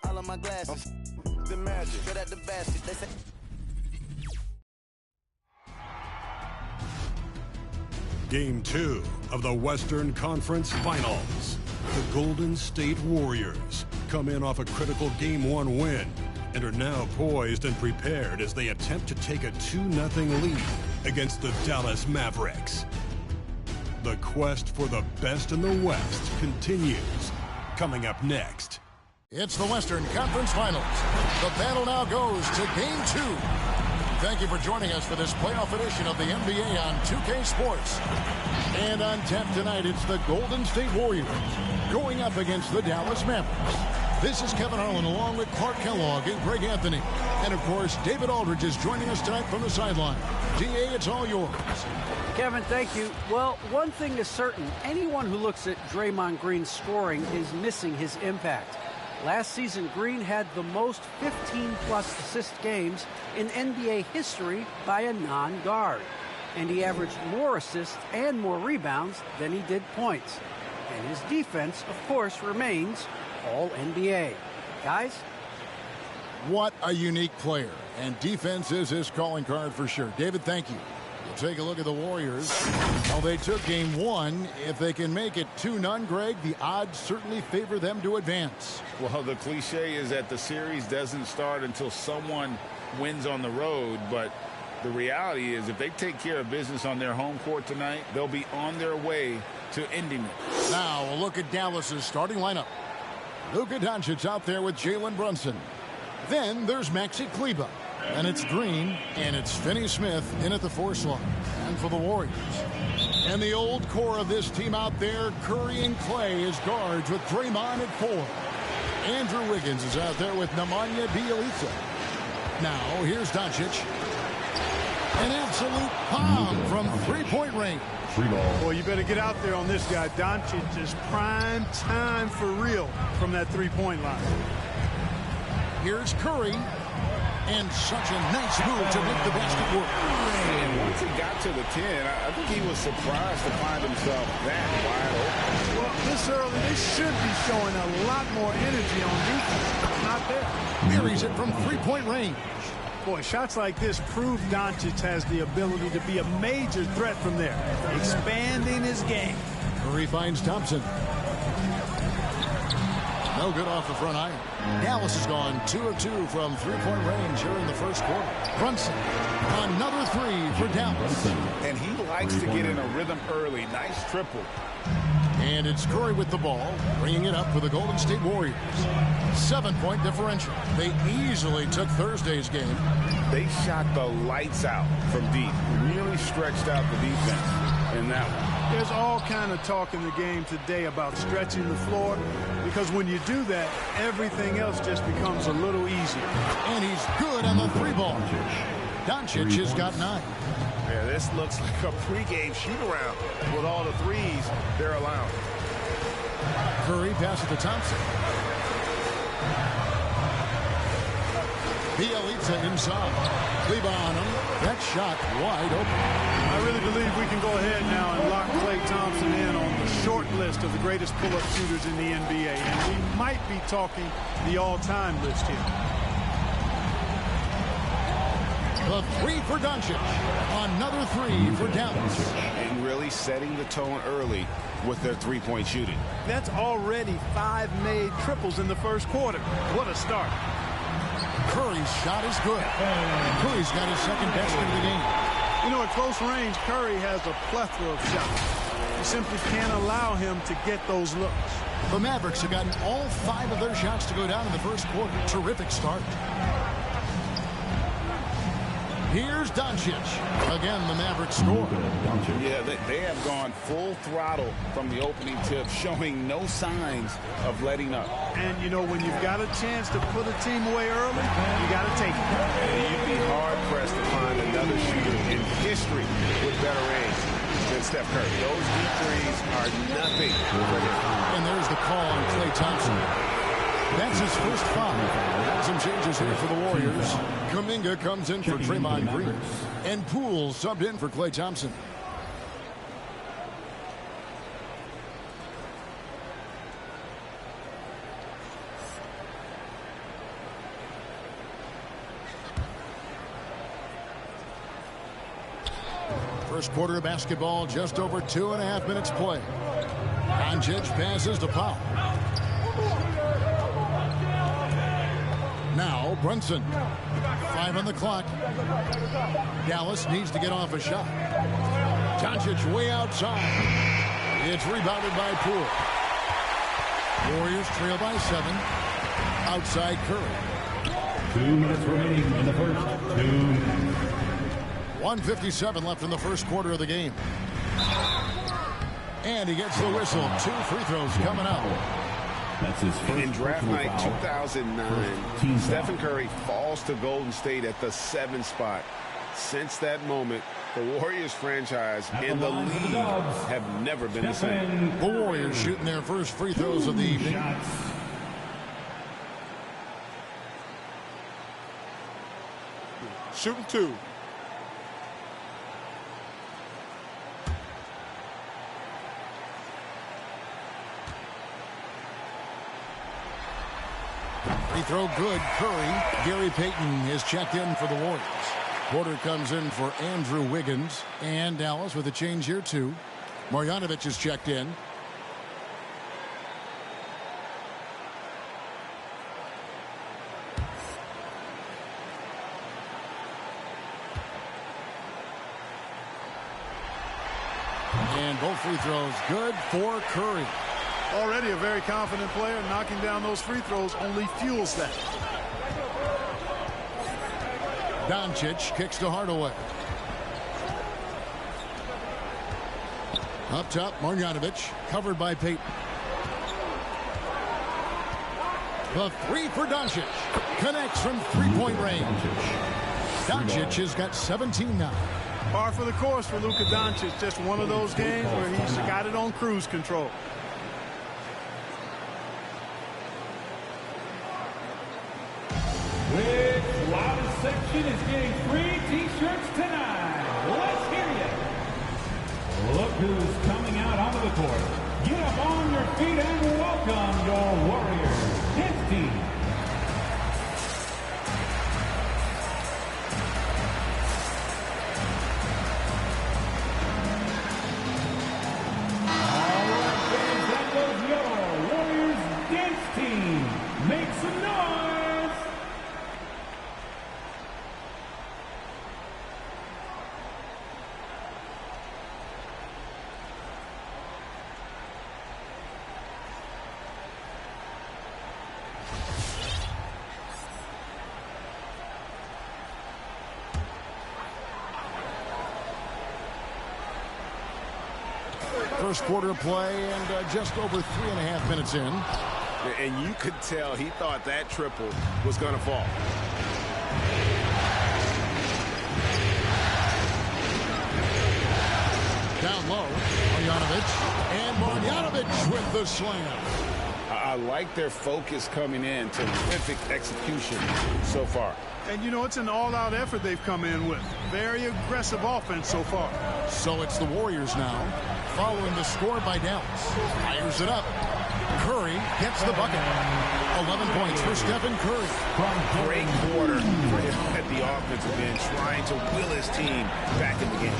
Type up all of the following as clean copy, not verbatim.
all of my glasses. The magic, get at the basket. They say. Game 2 of the Western Conference Finals. The Golden State Warriors come in off a critical Game 1 win and are now poised and prepared as they attempt to take a 2-0 lead against the Dallas Mavericks. The quest for the best in the West continues. Coming up next. It's the Western Conference Finals. The battle now goes to Game 2. Thank you for joining us for this playoff edition of the NBA on 2K Sports. And on tap tonight, it's the Golden State Warriors going up against the Dallas Mavericks. This is Kevin Harlan along with Clark Kellogg and Greg Anthony. And, of course, David Aldridge is joining us tonight from the sideline. DA, it's all yours. Kevin, thank you. Well, one thing is certain. Anyone who looks at Draymond Green's scoring is missing his impact. Last season, Green had the most 15-plus assist games in NBA history by a non-guard. And he averaged more assists and more rebounds than he did points. And his defense, of course, remains All-NBA. Guys? What a unique player. And defense is his calling card for sure. David, thank you. We'll take a look at the Warriors. Well, they took Game 1. If they can make it 2-0, Greg, the odds certainly favor them to advance. Well, the cliche is that the series doesn't start until someone wins on the road, but the reality is if they take care of business on their home court tonight, they'll be on their way to ending it. Now, a look at Dallas's starting lineup. Luka Doncic out there with Jalen Brunson. Then there's Maxi Kleber. And it's Green, and it's Finney-Smith in at the 4 slot. And for the Warriors. And the old core of this team out there, Curry and Clay as guards with Draymond at 4. Andrew Wiggins is out there with Nemanja Bjelica. Now, here's Doncic. An absolute bomb from three-point range. Boy, you better get out there on this guy. Doncic is prime time for real from that three-point line. Here's Curry. And such a nice move to make the basket work. And once he got to the 10, I think he was surprised to find himself that wide open. Well, this early, they should be showing a lot more energy on defense. Not there. Buries it from three-point range. Boy, shots like this prove Doncic has the ability to be a major threat from there, expanding his game. Curry finds Thompson. No good off the front iron. Dallas has gone 2 of 2 from three-point range here in the first quarter. Brunson, another 3 for Dallas. And he likes to get in a rhythm early. Nice triple. And it's Curry with the ball, bringing it up for the Golden State Warriors. 7-point differential. They easily took Thursday's game. They shot the lights out from deep. Really stretched out the defense in that one. There's all kind of talk in the game today about stretching the floor because when you do that, everything else just becomes a little easier. And he's good on the 3-ball. Doncic has got 9. Yeah, this looks like a pregame shoot-around with all the threes they're allowing. Curry passes to Thompson. Bjelica inside. Kleber on him. That shot wide open. I really believe we can go ahead now and lock Klay Thompson in on the short list of the greatest pull-up shooters in the NBA. And we might be talking the all-time list here. The 3 for Doncic. Another 3 for Dallas. And really setting the tone early with their three-point shooting. That's already 5 made triples in the first quarter. What a start. Curry's shot is good. Curry's got his second best of the game. You know, at close range, Curry has a plethora of shots. You simply can't allow him to get those looks. The Mavericks have gotten all 5 of their shots to go down in the first quarter. Terrific start. Here's Doncic. Again, the Mavericks score. Yeah, they have gone full throttle from the opening tip, showing no signs of letting up. And, you know, when you've got a chance to put a team away early, you got to take it. And you'd be hard-pressed to find another shooter in history with better range than Steph Curry. Those deep threes are nothing for him. And there's the call on Klay Thompson. That's his first foul. Some changes here for the Warriors. Kuminga comes in for Draymond Green. And Poole subbed in for Klay Thompson. First quarter of basketball, just over 2.5 minutes play. Doncic passes to Powell. Now Brunson. 5 on the clock. Dallas needs to get off a shot. Doncic way outside. It's rebounded by Poole. Warriors trail by 7. Outside Curry. 2 minutes remaining in the first. 1:57 left in the first quarter of the game. And he gets the whistle. 2 free throws coming out. That's his first. In draft night 2009, Stephen Curry falls to Golden State at the 7th spot. Since that moment, the Warriors franchise and the league have never been the same. The Warriors shooting their first free throws of the evening. Shooting 2. Free throw good. Curry. Gary Payton is checked in for the Warriors. Porter comes in for Andrew Wiggins. And Dallas with a change here too. Marjanovic is checked in. And both free throws good for Curry. Already a very confident player. Knocking down those free throws only fuels that. Doncic kicks to Hardaway. Up top, Marjanovic, covered by Payton. The 3 for Doncic. Connects from three-point range. Doncic has got 17 now. Par for the course for Luka Doncic. Just one of those games where he's got it on cruise control. Which loudest section is getting free T-shirts tonight? Let's hear you. Look who's coming out onto the court. Get up on your feet and welcome your Warriors dance team. All right, fans, that was your Warriors dance team. Make some noise. First quarter of play and just over 3.5 minutes in. And you could tell he thought that triple was going to fall. Down low, Marjanovic. And Marjanovic with the slam. I like their focus coming in. Terrific execution so far. And, you know, it's an all-out effort they've come in with. Very aggressive offense so far. So it's the Warriors now, following the score by Dallas. Fires it up. Curry gets the bucket. 11 points for Stephen Curry. Great quarter for him at the offensive end, trying to will his team back in the game.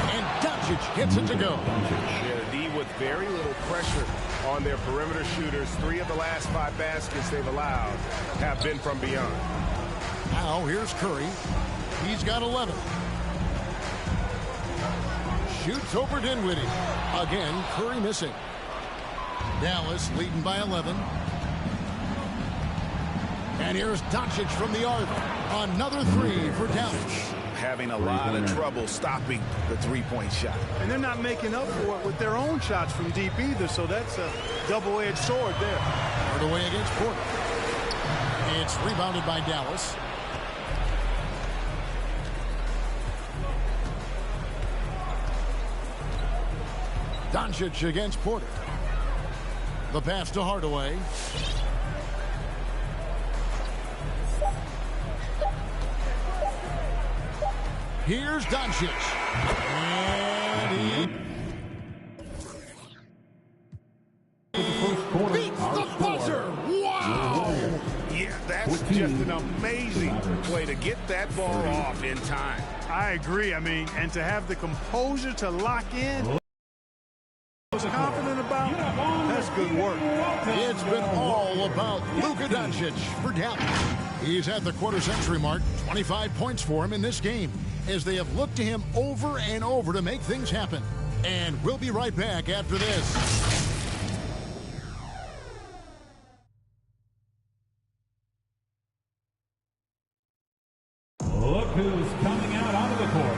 And Doncic gets it to go. Yeah, the D with very little pressure on their perimeter shooters. 3 of the last 5 baskets they've allowed have been from beyond. Now here's Curry. He's got 11. Shoots over Dinwiddie. Again, Curry missing. Dallas leading by 11. And here's Doncic from the arc. Another 3 for Dallas. Having a lot of trouble stopping the three-point shot. And they're not making up for it with their own shots from deep either, so that's a double-edged sword there. Hardaway against Porter. It's rebounded by Dallas. Doncic against Porter. The pass to Hardaway. Here's Doncic. And he beats the buzzer. Wow. Yeah, that's just an amazing play to get that ball off in time. I agree. I mean, and to have the composure to lock in, was confident about, that's good work. It's been all about Luka Doncic for Dallas. He's at the quarter-century mark, 25 points for him in this game, as they have looked to him over and over to make things happen. And we'll be right back after this. Look who's coming out onto the court.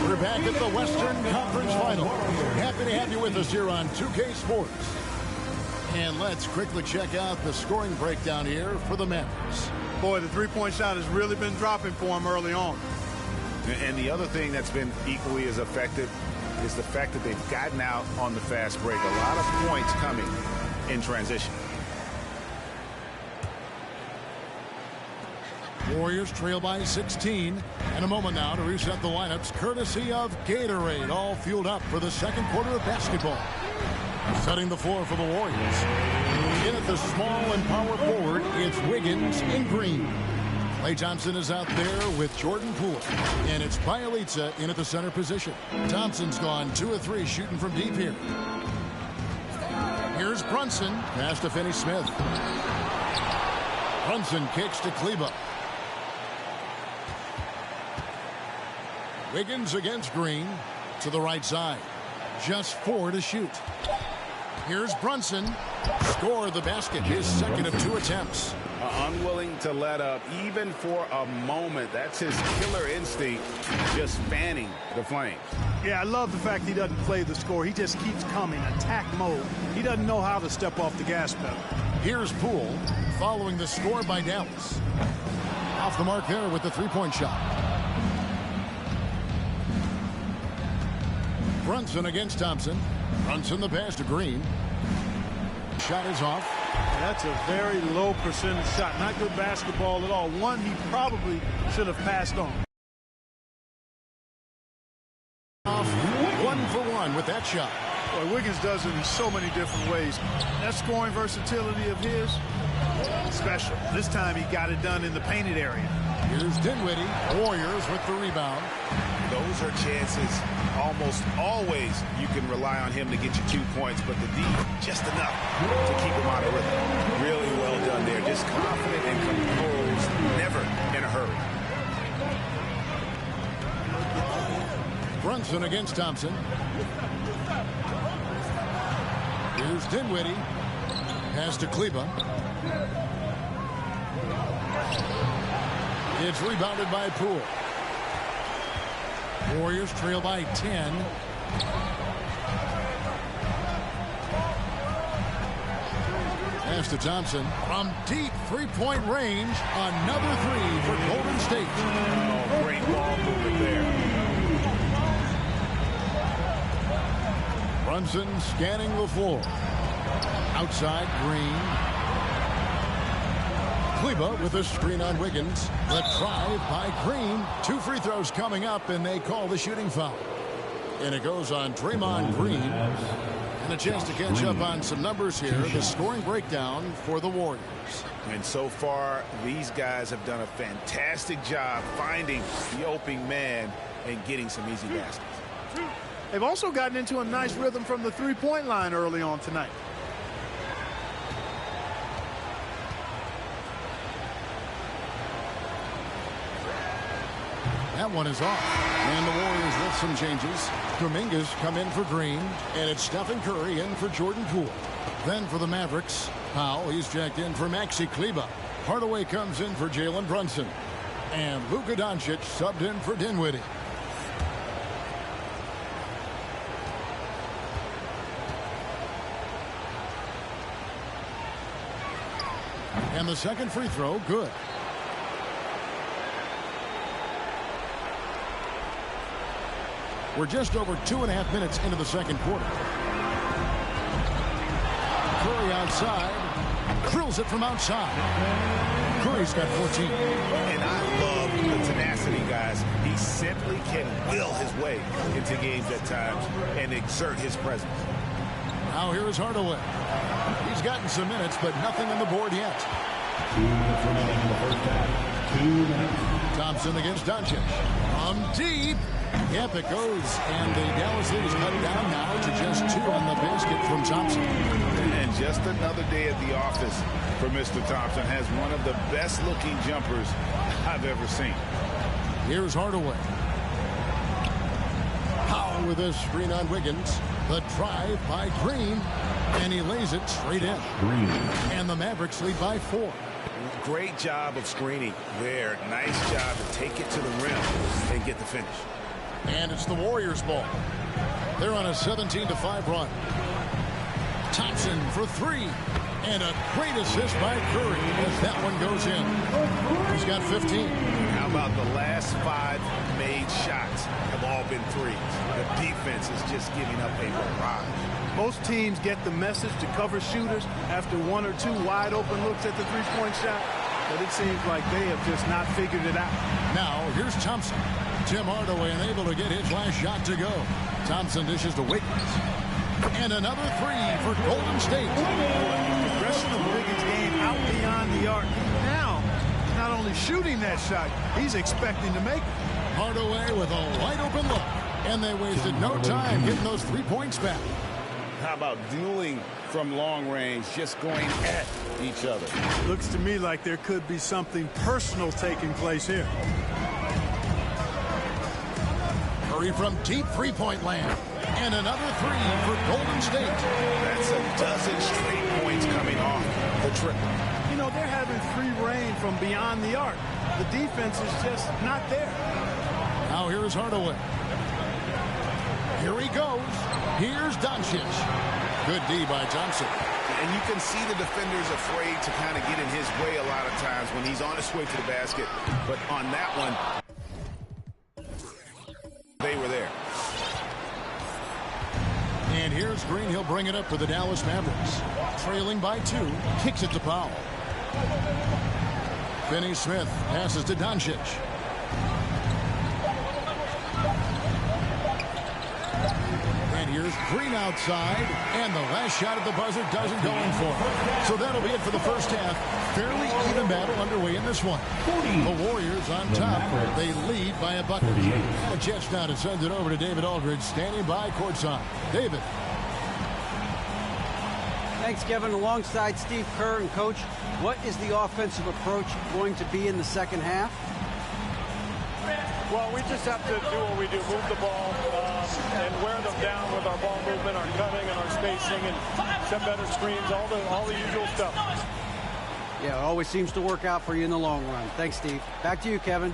We're back at the Western Conference Finals. Happy to have you with us here on 2K Sports. And let's quickly check out the scoring breakdown here for the Mavs. Boy, the three-point shot has really been dropping for him early on. And the other thing that's been equally as effective is the fact that they've gotten out on the fast break. A lot of points coming in transition. Warriors trail by 16. And a moment now to reset the lineups courtesy of Gatorade, all fueled up for the second quarter of basketball. Setting the floor for the Warriors. In at the small and power forward, it's Wiggins in green. Klay Thompson is out there with Jordan Poole. And it's Bielitsa in at the center position. Thompson's gone 2 of 3 shooting from deep here. Here's Brunson. Pass to Finney-Smith. Brunson kicks to Kleber. Wiggins against Green to the right side. Just 4 to shoot. Here's Brunson. Score the basket. His second of 2 attempts. Unwilling to let up even for a moment. That's his killer instinct, just fanning the flames. Yeah, I love the fact he doesn't play the score. He just keeps coming, attack mode. He doesn't know how to step off the gas pedal. Here's Poole following the score by Dallas. Off the mark there with the three-point shot. Brunson against Thompson. Brunson the pass to Green. Shot is off. That's a very low percentage shot. Not good basketball at all. One he probably should have passed on. Off 1 for 1 with that shot. Boy, Wiggins does it in so many different ways. That scoring versatility of his, special. This time he got it done in the painted area. Here's Dinwiddie. Warriors with the rebound. Those are chances almost always you can rely on him to get you 2 points, but the D just enough to keep him out of rhythm. Really well done there. Just confident and composed, never in a hurry. Brunson against Thompson. Here's Dinwiddie. Pass to Kleber. It's rebounded by Poole. Warriors trail by 10. Pass to Thompson. From deep three-point range, another 3 for Golden State. Oh, great ball movement there. Brunson scanning the floor. Outside, Green. Kleber with a screen on Wiggins. The drive by Green. 2 free throws coming up, and they call the shooting foul. And it goes on Draymond Green. And a chance to catch up on some numbers here. The scoring breakdown for the Warriors. And so far, these guys have done a fantastic job finding the opening man and getting some easy baskets. They've also gotten into a nice rhythm from the three-point line early on tonight. That one is off. And the Warriors with some changes. Dominguez come in for Green. And it's Stephen Curry in for Jordan Poole. Then for the Mavericks, Powell, he's checked in for Maxi Kleber. Hardaway comes in for Jalen Brunson. And Luka Doncic subbed in for Dinwiddie. And the second free throw, good. We're just over 2.5 minutes into the second quarter. Curry outside. Drills it from outside. Curry's got 14. And I love the tenacity, guys. He simply can will his way into games at times and exert his presence. Now here is Hardaway. He's gotten some minutes, but nothing on the board yet. 2 minutes remaining in the first half. 2 minutes. Thompson against Doncic. From deep. Yep, it goes. And the Dallas lead is cut down now to just 2 on the basket from Thompson. And just another day at the office for Mr. Thompson. Has one of the best-looking jumpers I've ever seen. Here's Hardaway. Powell with this screen on Wiggins. The drive by Green. And he lays it straight in. Green. And the Mavericks lead by 4. Great job of screening there. Nice job to take it to the rim and get the finish. And it's the Warriors' ball. They're on a 17-5 run. Thompson for 3. And a great assist by Curry as that one goes in. He's got 15. How about the last 5 made shots have all been threes? The defense is just giving up a barrage. Most teams get the message to cover shooters after 1 or 2 wide open looks at the three-point shot. But it seems like they have just not figured it out. Now, here's Thompson. Tim Hardaway unable to get his last shot to go. Thompson dishes to Wiggins. And another 3 for Golden State. The progression of Wiggins' game out beyond the arc. Now, he's not only shooting that shot, he's expecting to make it. Hardaway with a wide open look. And they wasted no time getting those 3 points back. How about dueling from long range, just going at each other? Looks to me like there could be something personal taking place here. Curry from deep three-point land. And another 3 for Golden State. That's a dozen straight points coming off the triple. You know, they're having free reign from beyond the arc. The defense is just not there. Now here's Hardaway. Here he goes. Here's Doncic. Good D by Thompson. And you can see the defenders afraid to kind of get in his way a lot of times when he's on his way to the basket. But on that one, they were there. And here's Green. He'll bring it up for the Dallas Mavericks. Trailing by 2. Kicks it to Powell. Finney Smith passes to Doncic. And here's Green outside. And the last shot at the buzzer doesn't go in for him. So that'll be it for the first half. Fairly even battle underway in this one. The Warriors on top. They lead by a bucket. The Jets now to send it over to David Aldridge, standing by courtside. David. Thanks, Kevin. Alongside Steve Kerr and Coach, what is the offensive approach going to be in the second half? Well, we just have to do what we do, move the ball and wear them down with our ball movement, our cutting, and our spacing, and set better screens, all the usual stuff. Yeah, it always seems to work out for you in the long run. Thanks, Steve. Back to you, Kevin.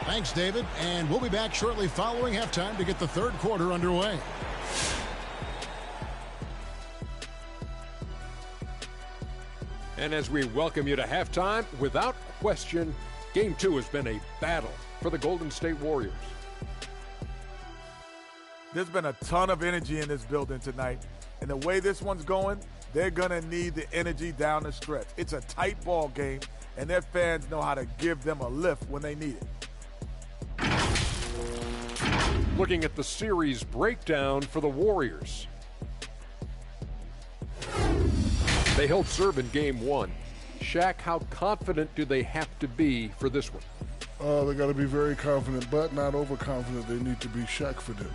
Thanks, David. And we'll be back shortly following halftime to get the third quarter underway. And as we welcome you to halftime, without question, Game 2 has been a battle for the Golden State Warriors. There's been a ton of energy in this building tonight. And the way this one's going, they're going to need the energy down the stretch. It's a tight ball game, and their fans know how to give them a lift when they need it. Looking at the series breakdown for the Warriors. They held serve in Game 1. Shaq, how confident do they have to be for this one? They got to be very confident, but not overconfident. They need to be Shaq for this.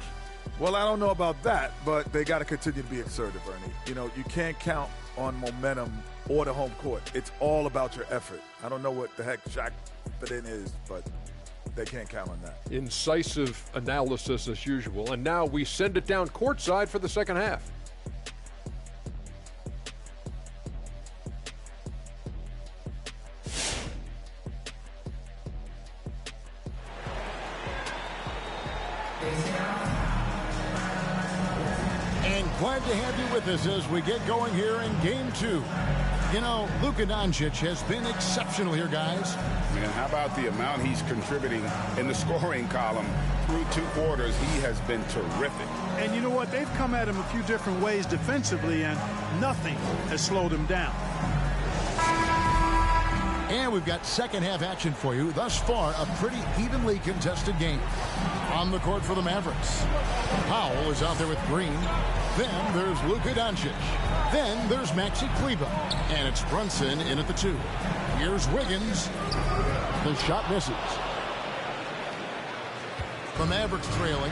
Well, I don't know about that, but they got to continue to be assertive, Ernie. You know, you can't count on momentum or the home court. It's all about your effort. I don't know what the heck Shaq fit in is, but they can't count on that. Incisive analysis as usual. And now we send it down courtside for the second half. And glad to have you with us as we get going here in Game 2. You know, Luka Doncic has been exceptional here, guys. Man, how about the amount he's contributing in the scoring column through 2 quarters? He has been terrific. And you know what? They've come at him a few different ways defensively, and nothing has slowed him down. And we've got second half action for you. Thus far, a pretty evenly contested game. On the court for the Mavericks, Powell is out there with Green. Then there's Luka Doncic. Then there's Maxi Kleber. And it's Brunson in at the 2. Here's Wiggins. The shot misses. The Mavericks trailing.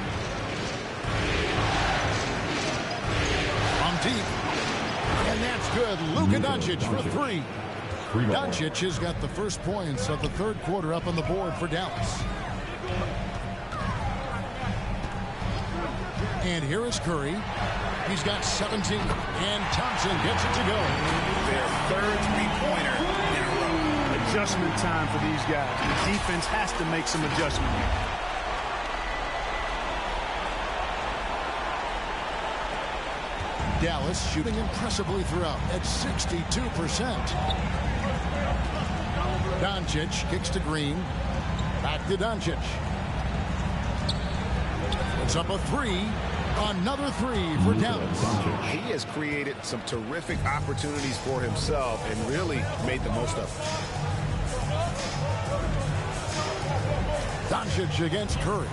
From deep. And that's good. Luka Doncic for three. Doncic has got the first points of the third quarter up on the board for Dallas. And here is Curry. He's got 17. And Thompson gets it to go. Their third three-pointer in a row. Adjustment time for these guys. The defense has to make some adjustment here. Dallas shooting impressively throughout at 62%. Doncic kicks to Green. Back to Doncic. Puts up a three. Another three for Dallas. He has created some terrific opportunities for himself and really made the most of it. Doncic against Curry.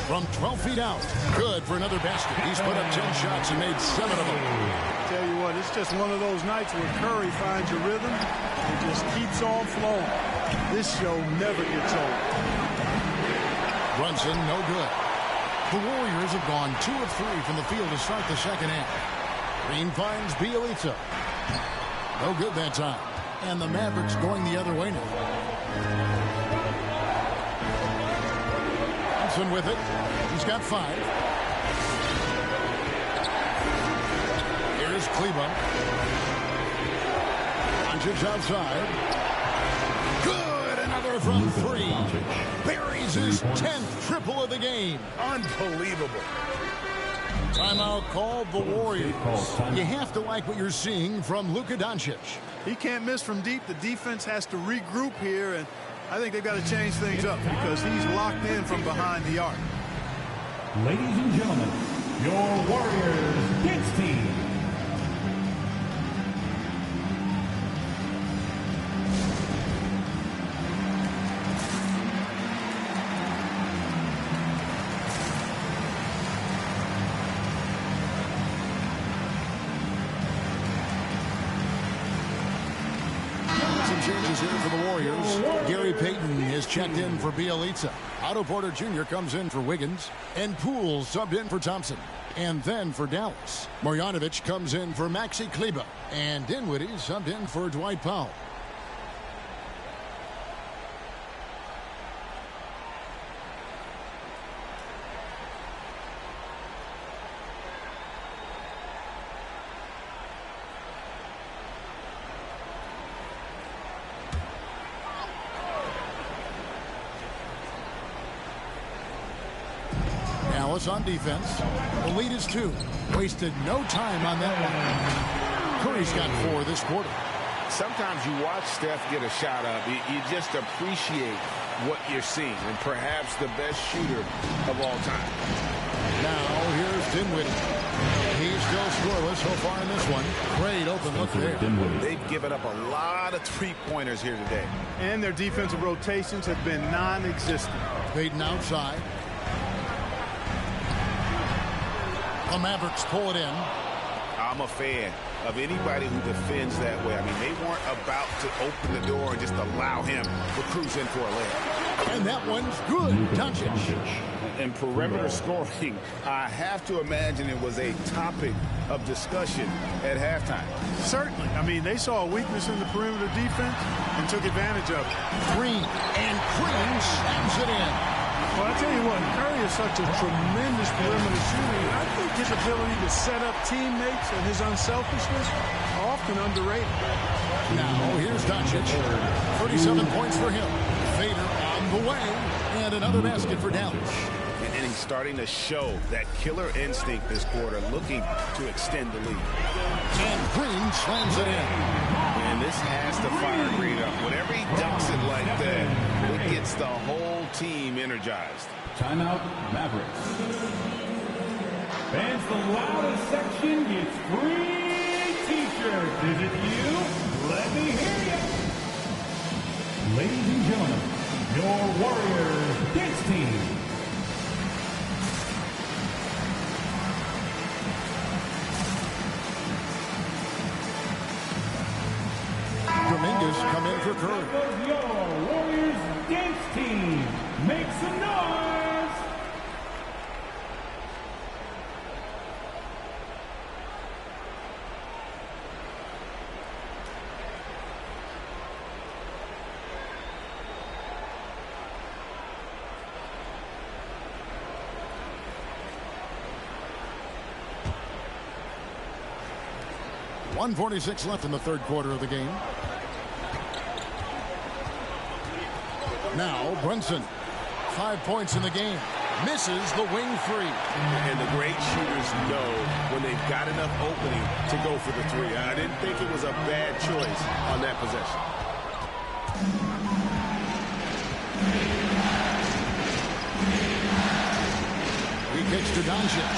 From 12 feet out. Good for another basket. He's put up 10 shots and made 7 of them. Tell you what, it's just one of those nights where Curry finds a rhythm and just keeps on flowing. This show never gets old. Brunson, no good. The Warriors have gone 2 of 3 from the field to start the second half. Green finds Bielitsa. No good that time. And the Mavericks going the other way now. Thompson with it. He's got 5. Here's Kleba. Doncic outside. Good. Another from 3. Buries his 10th triple of the game. Unbelievable. Timeout called the Warriors. You have to like what you're seeing from Luka Doncic. He can't miss from deep. The defense has to regroup here, and I think they've got to change things up because he's locked in from behind the arc. Ladies and gentlemen, your Warriors Kids team. Changes here for the Warriors. Gary Payton is checked in for Bielitsa. Otto Porter Jr. comes in for Wiggins. And Poole subbed in for Thompson. And then for Dallas, Marjanovic comes in for Maxi Kleba. And Dinwiddie subbed in for Dwight Powell. On defense. The lead is 2. Wasted no time on that one. Curry's got 4 this quarter. Sometimes you watch Steph get a shot up. You just appreciate what you're seeing. And perhaps the best shooter of all time. Now here's Dinwiddie. He's still scoreless so far in this one. Great open look there. They've given up a lot of three-pointers here today. And their defensive rotations have been non-existent. Payton outside. The Mavericks pull it in. I'm a fan of anybody who defends that way. I mean, they weren't about to open the door and just allow him to cruise in for a layup. And that one's good. Doncic. And perimeter scoring, I have to imagine it was a topic of discussion at halftime. Certainly. I mean, they saw a weakness in the perimeter defense and took advantage of it. Green. And Green slams it in. Well, I tell you what, Curry is such a tremendous perimeter shooter. I think his ability to set up teammates and his unselfishness are often underrated. Now, here's Doncic. 37 points for him. Fader on the way. And another basket for Dallas. And he's starting to show that killer instinct this quarter, looking to extend the lead. And Green slams it in. And this has to fire Green up. Whenever he dunks it like that, it gets the whole team energized. Timeout, Mavericks. Fans, the loudest section gets free t-shirts. Is it you? Let me hear you. Ladies and gentlemen, your Warriors Kids team. Dominguez come in for Curry. Your Warriors dance team. Make some noise. 1:46 left in the third quarter of the game. Now Brunson. 5 points in the game. Misses the wing three. And the great shooters know when they've got enough opening to go for the three. I didn't think it was a bad choice on that possession. He kicks to Doncic.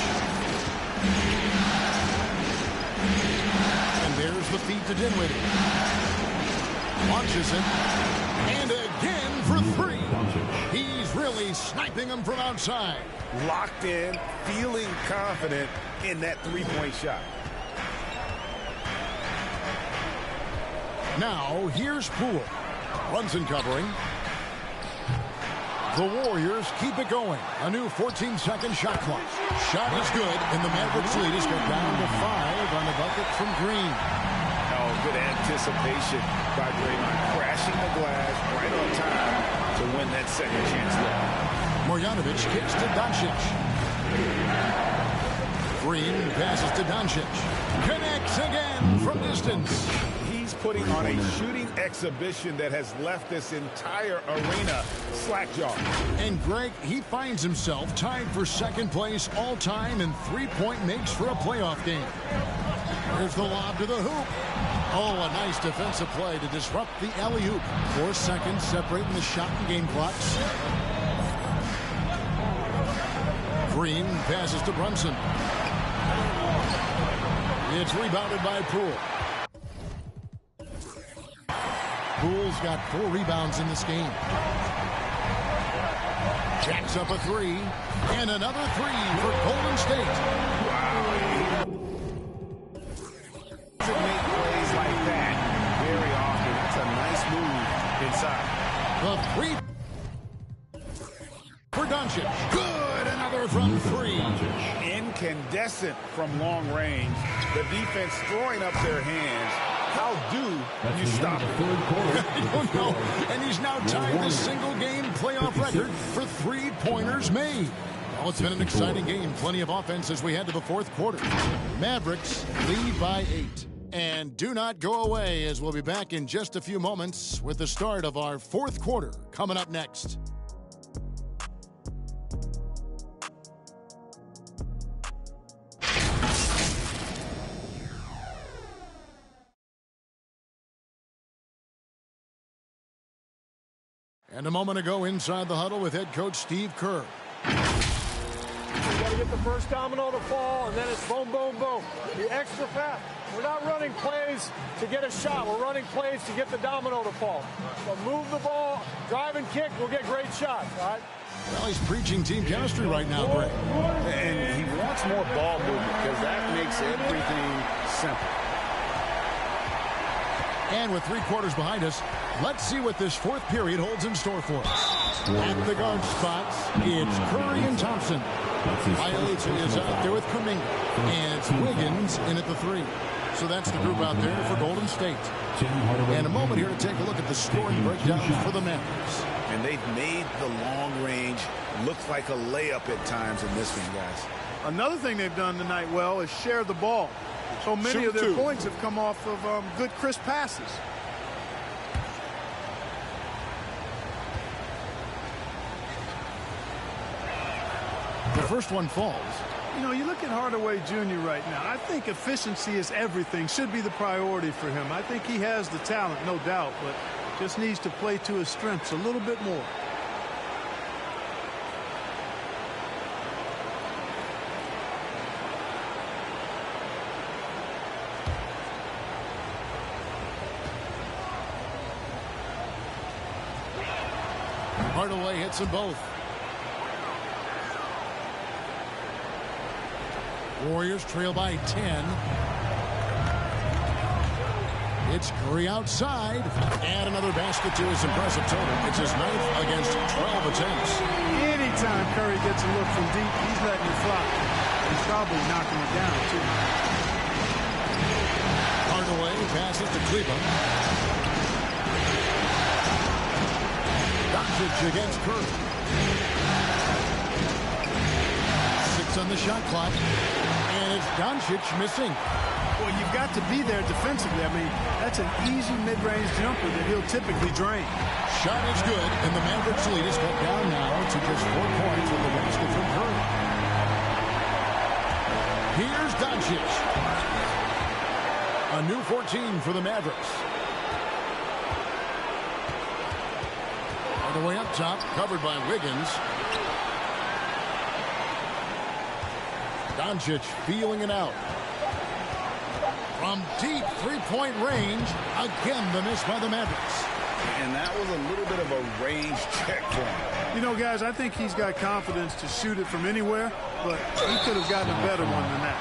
And there's the feed to Dinwiddie. Launches it. And again for three. He's really sniping them from outside. Locked in, feeling confident in that three-point shot. Now here's Poole. Brunson covering. The Warriors keep it going. A new 14-second shot clock. Shot is good, and the Mavericks lead is got down to 5 on the bucket from Green. Oh, good anticipation by Draymond, crashing the glass right on time to win that second chance there. Marjanovic kicks to Doncic. Green passes to Doncic. Connects again from distance. He's putting on a shooting exhibition that has left this entire arena slack-jawed. And Greg, he finds himself tied for second place all-time in three-point makes for a playoff game. Here's the lob to the hoop. Oh, a nice defensive play to disrupt the alley-oop. 4 seconds separating the shot and game clocks. Green passes to Brunson. It's rebounded by Poole. Poole's got 4 rebounds in this game. Jacks up a three. And another three for Golden State. Wow. To make plays like that very often. It's a nice move inside. The three for Doncic. Good. Another from three. Incandescent from long range. The defense throwing up their hands. How do you stop it? I don't know. And he's now tied the single-game playoff record for three-pointers made. Well, it's been an exciting game. Plenty of offense as we head to the fourth quarter. Mavericks lead by 8. And do not go away, as we'll be back in just a few moments with the start of our fourth quarter coming up next. And a moment ago inside the huddle with head coach Steve Kerr. You got to get the first domino to fall, and then it's boom, boom, boom. The extra fast. We're not running plays to get a shot. We're running plays to get the domino to fall. So move the ball, drive and kick, we'll get great shots, all right? Well, he's preaching team chemistry right now, Greg. And he wants more ball movement because that makes everything simple. And with 3 quarters behind us, let's see what this fourth period holds in store for us. At the guard spots, it's Curry and Thompson. Bielitsa is out there with Kuminga. And it's Wiggins in at the 3. So that's the group out there for Golden State. And a moment here to take a look at the scoring breakdown for the Mavericks. And they've made the long range look like a layup at times in this one, guys. Another thing they've done tonight well is share the ball. So many of their points have come off of good, crisp passes. The first one falls. You know, you look at Hardaway Jr. right now. I think efficiency is everything, should be the priority for him. I think he has the talent, no doubt, but just needs to play to his strengths a little bit more. Hardaway hits them both. Warriors trail by 10. It's Curry outside. And another basket to his impressive total. It's his 9th against 12 attempts. Anytime Curry gets a look from deep, he's letting it fly. He's probably knocking it down, too. Hardaway passes to Cleveland. Doncic against Curry. 6 on the shot clock. And it's Doncic missing. Well, you've got to be there defensively. I mean, that's an easy mid-range jumper that he'll typically drain. Shot is good, and the Mavericks lead is cut down now to just 4 points with the basket from Curry. Here's Doncic. A new 14 for the Mavericks. All the way up top, covered by Wiggins. Doncic feeling it out. From deep three-point range, again the miss by the Mavericks. And that was a little bit of a range check for him. You know, guys, I think he's got confidence to shoot it from anywhere, but he could have gotten a better one than that.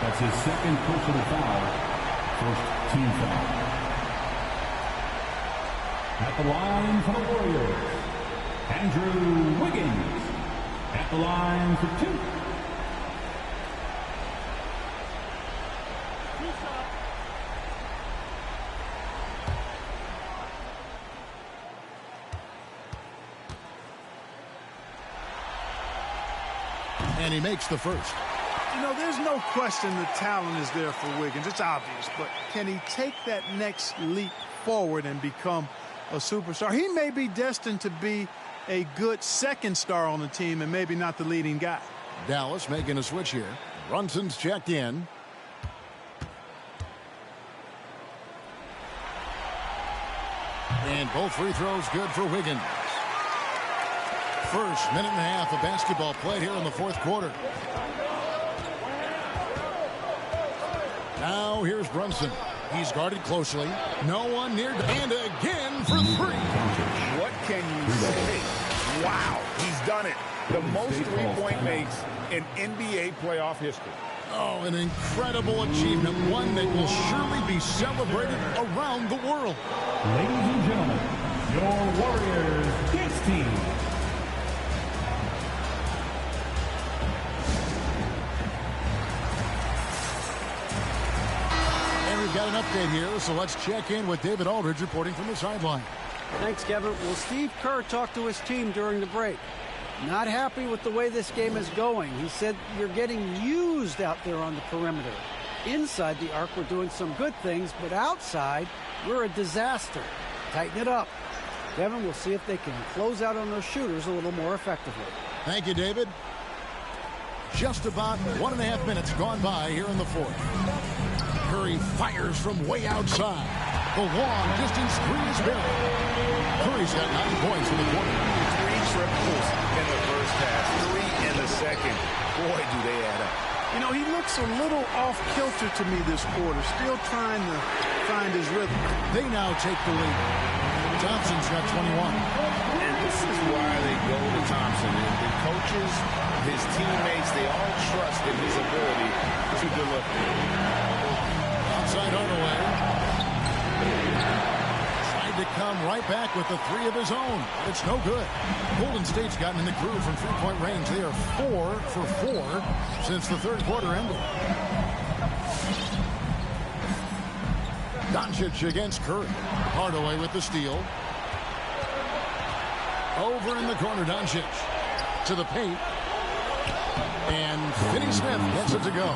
That's his second personal foul. First team foul. At the line for the Warriors, Andrew Wiggins. At the line for 2. And he makes the first. You know, there's no question the talent is there for Wiggins. It's obvious. But can he take that next leap forward and become a superstar? He may be destined to be a good second star on the team and maybe not the leading guy. Dallas making a switch here. Brunson's checked in. And both free throws good for Wiggins. First minute and a half of basketball played here in the fourth quarter. Now here's Brunson. He's guarded closely. No one near. And again for 3. What can you say? Wow, he's done it. The most three-point makes in NBA playoff history. Oh, an incredible achievement. One that will surely be celebrated around the world. Ladies and gentlemen, your Warriors kids team. We've got an update here, so let's check in with David Aldridge reporting from the sideline. Thanks, Kevin. Well, Steve Kerr talked to his team during the break. Not happy with the way this game is going. He said, you're getting used out there on the perimeter. Inside the arc, we're doing some good things, but outside, we're a disaster. Tighten it up. Kevin, we'll see if they can close out on those shooters a little more effectively. Thank you, David. Just about 1.5 minutes gone by here in the fourth. Curry fires from way outside. The long distance 3 is good. Curry's got 9 points in the quarter. 3 triples in the first half, 3 in the second. Boy, do they add up. You know, he looks a little off kilter to me this quarter, still trying to find his rhythm. They now take the lead. Thompson's got 21. And this is why they go to Thompson. And the coaches, his teammates, they all trust in his ability to deliver. Outside Hardaway. Tried to come right back with the 3 of his own. It's no good. Golden State's gotten in the groove from three-point range. They are 4 for 4 since the third quarter ended. Doncic against Curry. Hardaway with the steal. Over in the corner, Doncic. To the paint. And Finney Smith gets it to go.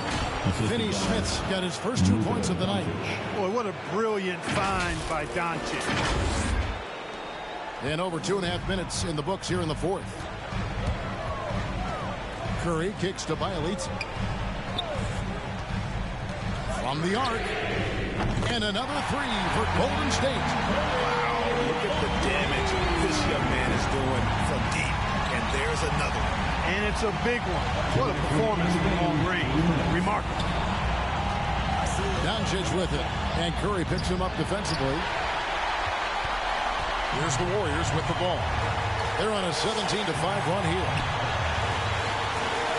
Finney Smith's got his first 2 points of the night. Boy, what a brilliant find by Doncic. And over 2.5 minutes in the books here in the fourth. Curry kicks to Bielitsa. From the arc. And another 3 for Golden State. Wow, look at the damage this young man is doing from deep. And there's another one. And it's a big one. What a performance from long range. Remarkable. Doncic with it. And Curry picks him up defensively. Here's the Warriors with the ball. They're on a 17-5 run here.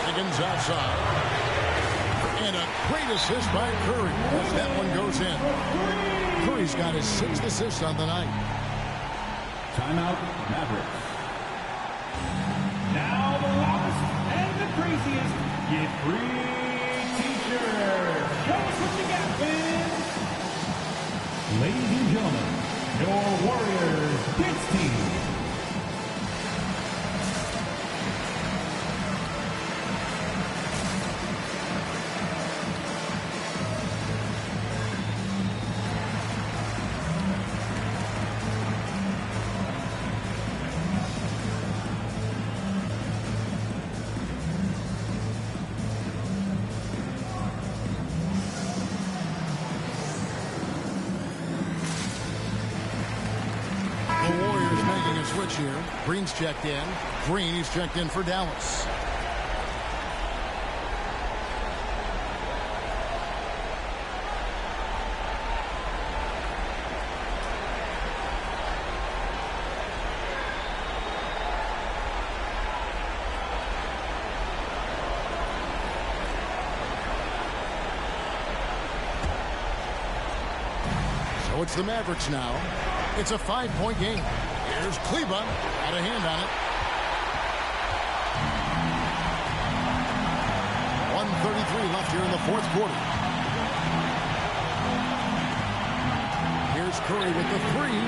Higgins outside. And a great assist by Curry as that one goes in. Curry's got his 6th assist on the night. Timeout, Mavericks. Now the loudest and the craziest get free t-shirts. Show us what you got, fans. Ladies and gentlemen, your Warriors kids team. bench here. Green's checked in. Green, he's checked in for Dallas. So it's the Mavericks now. It's a 5-point game. Here's Kleba. Had a hand on it. 1:33 left here in the fourth quarter. Here's Curry with the three.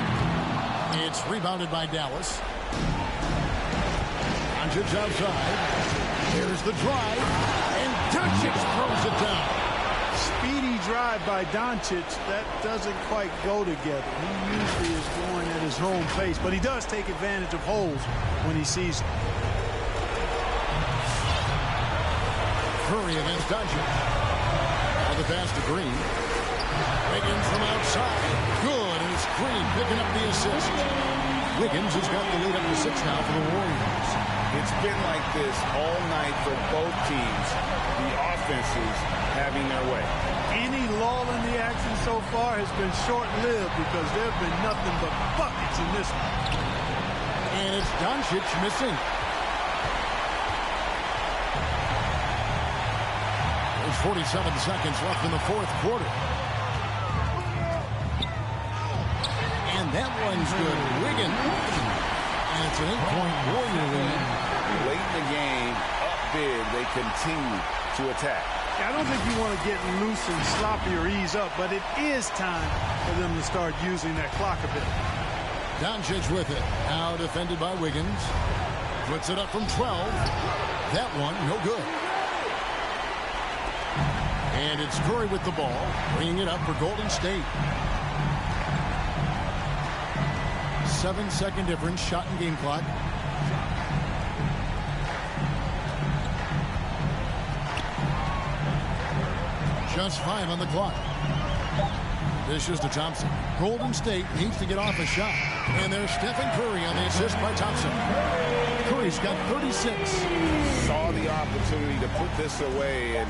It's rebounded by Dallas. Doncic outside. Here's the drive. And Doncic throws it down. Speedy drive by Doncic. That doesn't quite go together. He usually is going at his own pace, but he does take advantage of holes when he sees them. Curry against Doncic. Now the pass to Green. Wiggins from outside. Good. And it's Green picking up the assist. Wiggins has got the lead up to 6 now for the Warriors. It's been like this all night for both teams. The offenses having their way. Any lull in the action so far has been short-lived because there have been nothing but buckets in this one. And it's Doncic missing. There's 47 seconds left in the fourth quarter. And that one's good. Wiggins. And it's an 8-point Warrior lead. Late in the game, up big, they continue to attack. I don't think you want to get loose and sloppy or ease up, but it is time for them to start using that clock a bit. Doncic with it. Now defended by Wiggins. Puts it up from 12. That one, no good. And it's Curry with the ball, bringing it up for Golden State. 7-second difference, shot and game clock. Just 5 on the clock. Dishes to Thompson. Golden State needs to get off a shot. And there's Stephen Curry on the assist by Thompson. Curry's got 36. Saw the opportunity to put this away and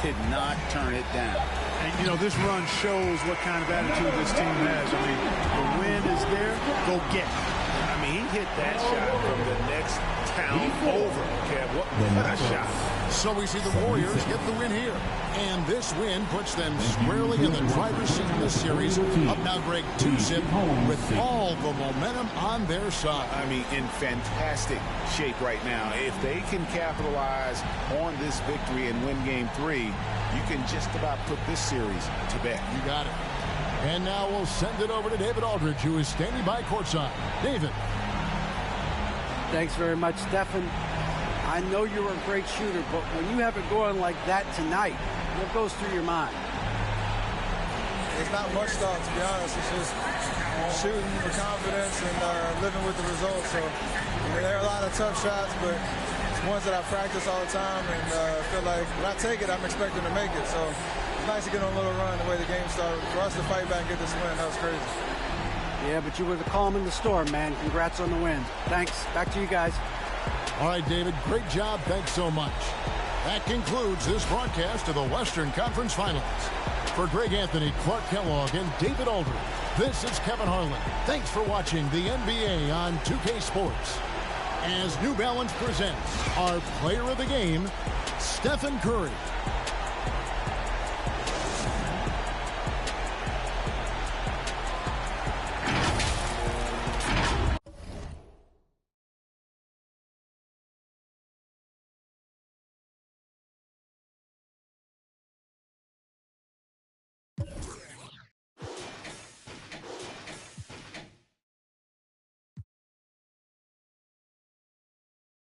did not turn it down. And, you know, this run shows what kind of attitude this team has. I mean, the win is there, go get it. I mean, he hit that shot from the next town over. Kev, what a shot. So we see the Warriors get the win here. And this win puts them squarely in the driver's seat in this series. Up now, Greg, 2-zip with all the momentum on their side. I mean, in fantastic shape right now. If they can capitalize on this victory and win Game 3, you can just about put this series to bed. You got it. And now we'll send it over to David Aldridge, who is standing by courtside. David. Thanks very much, Stephen. I know you're a great shooter, but when you have it going like that tonight, what goes through your mind? It's not much thought, to be honest. It's just shooting with confidence and living with the results. So, I mean, there are a lot of tough shots, but it's ones that I practice all the time, and I feel like when I take it, I'm expecting to make it. So it's nice to get on a little run the way the game started. For us to fight back and get this win, that was crazy. Yeah, but you were the calm in the storm, man. Congrats on the win. Thanks. Back to you guys. All right, David, great job. Thanks so much. That concludes this broadcast of the Western Conference Finals. For Greg Anthony, Clark Kellogg, and David Aldridge, this is Kevin Harlan. Thanks for watching the NBA on 2K Sports. As New Balance presents our player of the game, Stephen Curry.